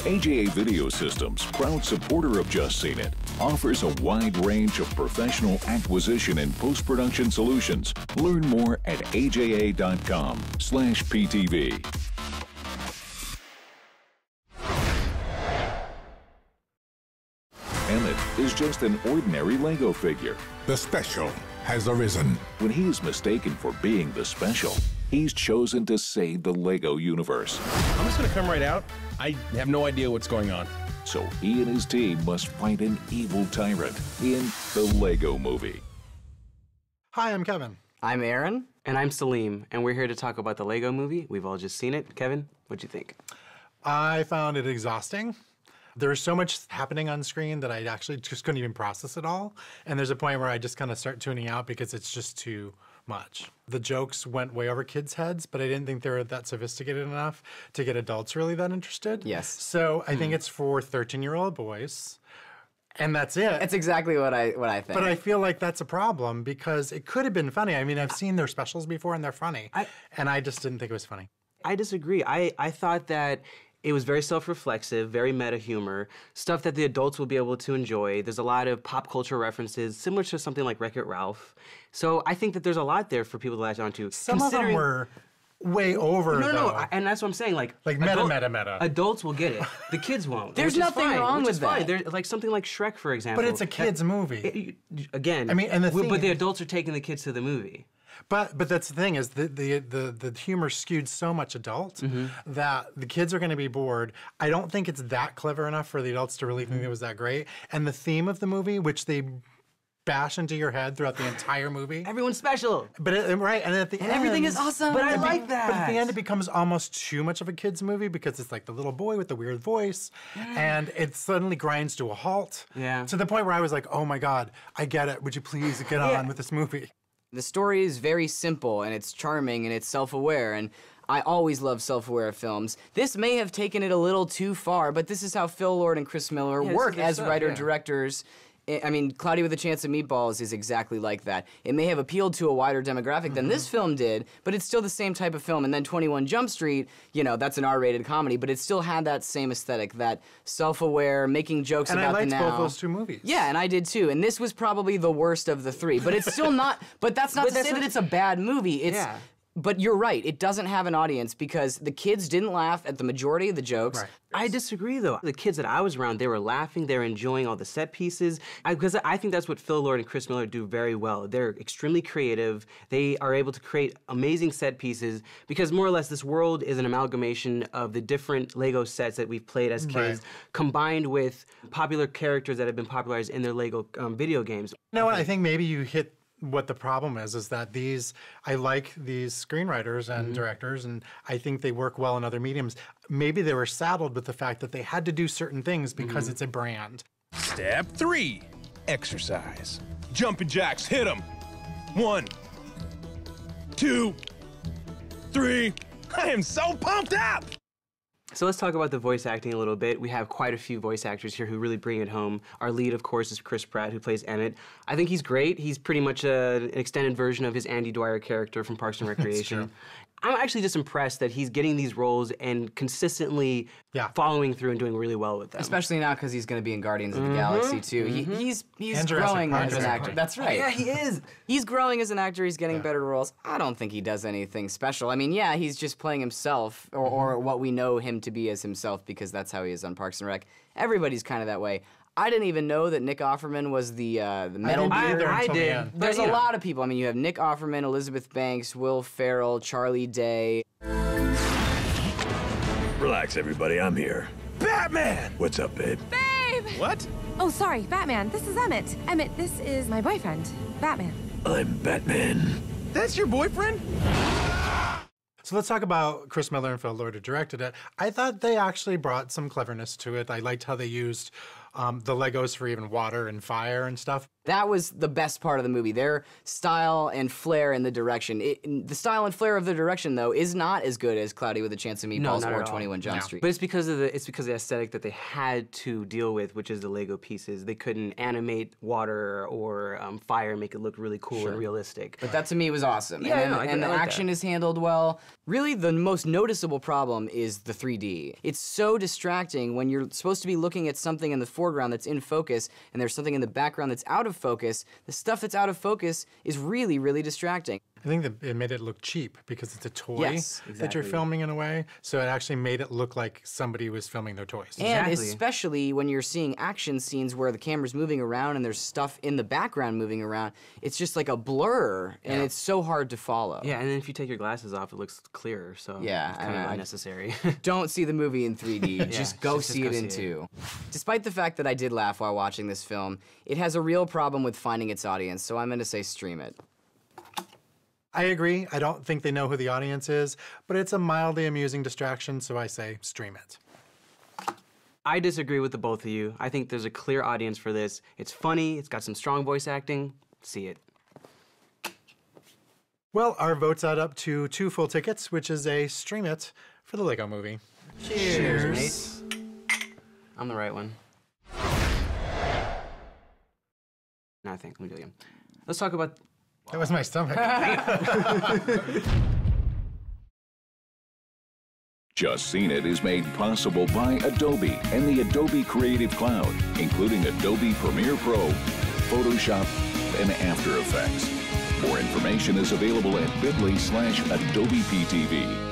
AJA Video Systems, proud supporter of Just Seen It, offers a wide range of professional acquisition and post-production solutions. Learn more at aja.com/PTV. Emmet is just an ordinary Lego figure. The special has arisen. When he is mistaken for being the special, he's chosen to save the Lego universe. I'm just gonna come right out. I have no idea what's going on. So he and his team must fight an evil tyrant in the Lego Movie. Hi, I'm Kevin. I'm Aaron. And I'm Salim, and we're here to talk about the Lego Movie. We've all just seen it. Kevin, what'd you think? I found it exhausting. There's so much happening on screen that I actually just couldn't even process it all. And there's a point where I just kind of start tuning out because it's just too much. The jokes went way over kids' heads, but I didn't think they were that sophisticated enough to get adults really that interested. Yes. So I think it's for 13-year-old boys. And that's it. That's exactly what I think. But I feel like that's a problem because it could have been funny. I mean, I've seen their specials before and they're funny. And I just didn't think it was funny. I disagree. I thought that it was very self-reflexive, very meta humor, stuff that the adults will be able to enjoy. There's a lot of pop culture references, similar to something like Wreck-It Ralph. So I think that there's a lot there for people to latch onto. Some of them were way over, No, and that's what I'm saying. Like meta. Adults will get it. The kids won't. There's nothing wrong with that. There's like something like Shrek, for example. But it's a kids' movie. Again, I mean, and but the adults are taking the kids to the movie. But that's the thing is the humor skewed so much adult that the kids are going to be bored. I don't think it's that clever enough for the adults to really think it was that great. And the theme of the movie, which they bash into your head throughout the entire movie. Everyone's special. But right, and at the end, everything is awesome. But I like that. But at the end, it becomes almost too much of a kids' movie because it's like the little boy with the weird voice, and it suddenly grinds to a halt. Yeah. To the point where I was like, "Oh my God, I get it. Would you please get on with this movie?" The story is very simple, and it's charming, and it's self-aware, and I always love self-aware films. This may have taken it a little too far, but this is how Phil Lord and Chris Miller work as writer-directors. I mean, Cloudy with a Chance of Meatballs is exactly like that. It may have appealed to a wider demographic than this film did, but it's still the same type of film. And then 21 Jump Street, you know, that's an R-rated comedy, but it still had that same aesthetic, that self-aware, making jokes about the now. And I liked both those two movies. Yeah, and I did too. And this was probably the worst of the three, but it's still not, but that's not to say that it's a bad movie. It's, but you're right, it doesn't have an audience because the kids didn't laugh at the majority of the jokes. Right. I disagree, though. The kids that I was around, they were laughing, they were enjoying all the set pieces, because I think that's what Phil Lord and Chris Miller do very well. They're extremely creative. They are able to create amazing set pieces, because more or less this world is an amalgamation of the different Lego sets that we've played as kids, combined with popular characters that have been popularized in their Lego video games. You know what, I think maybe you hit what the problem is that I like these screenwriters and directors, and I think they work well in other mediums. Maybe they were saddled with the fact that they had to do certain things because it's a brand. Step 3, exercise. Jumping jacks, hit them. 1, 2, 3. I am so pumped up! So let's talk about the voice acting a little bit. We have quite a few voice actors here who really bring it home. Our lead, of course, is Chris Pratt, who plays Emmet. I think he's great. He's pretty much an extended version of his Andy Dwyer character from Parks and Recreation. I'm actually just impressed that he's getting these roles and consistently following through and doing really well with them. Especially now because he's going to be in Guardians of the Galaxy too. He's growing as an actor. That's right. Yeah, he is. He's growing as an actor. He's getting better roles. I don't think he does anything special. I mean, yeah, he's just playing himself or what we know him to be as himself because that's how he is on Parks and Rec. Everybody's kind of that way. I didn't even know that Nick Offerman was the metal beard. I did. There's a lot of people. I mean, you have Nick Offerman, Elizabeth Banks, Will Ferrell, Charlie Day. Relax, everybody. I'm here. Batman! What's up, babe? Babe! What? Oh, sorry, Batman. This is Emmet. Emmet, this is my boyfriend, Batman. I'm Batman. That's your boyfriend? So let's talk about Chris Miller and Phil Lord, who directed it. I thought they actually brought some cleverness to it. I liked how they used the Legos for even water and fire and stuff. That was the best part of the movie. Their style and flair in the direction. The style and flair of the direction, though, is not as good as Cloudy with a Chance of Meatballs or 21 Jump Street. But it's because of the aesthetic that they had to deal with, which is the Lego pieces. They couldn't animate water or fire and make it look really cool and realistic. But that to me was awesome. Yeah, and the action is handled well. Really, the most noticeable problem is the 3D. It's so distracting when you're supposed to be looking at something in the foreground that's in focus, and there's something in the background that's out of focus. The stuff that's out of focus is really, really distracting. I think that it made it look cheap because it's a toy Yes, that you're filming in a way. So it actually made it look like somebody was filming their toys. And especially when you're seeing action scenes where the camera's moving around and there's stuff in the background moving around, it's just like a blur, and it's so hard to follow. Yeah, and then if you take your glasses off, it looks clearer, so yeah, it's kind of unnecessary. Don't see the movie in 3D, just go see it in 2. Despite the fact that I did laugh while watching this film, it has a real problem with finding its audience, so I'm gonna say stream it. I agree. I don't think they know who the audience is, but it's a mildly amusing distraction, so I say stream it. I disagree with the both of you. I think there's a clear audience for this. It's funny, it's got some strong voice acting. See it. Well, our votes add up to 2 full tickets, which is a stream it for the Lego Movie. Cheers, mate. I'm the right one. No, I think. Let me do it again. Let's talk about... That was my stomach. Just Seen It is made possible by Adobe and the Adobe Creative Cloud, including Adobe Premiere Pro, Photoshop, and After Effects. More information is available at bit.ly/AdobePTV.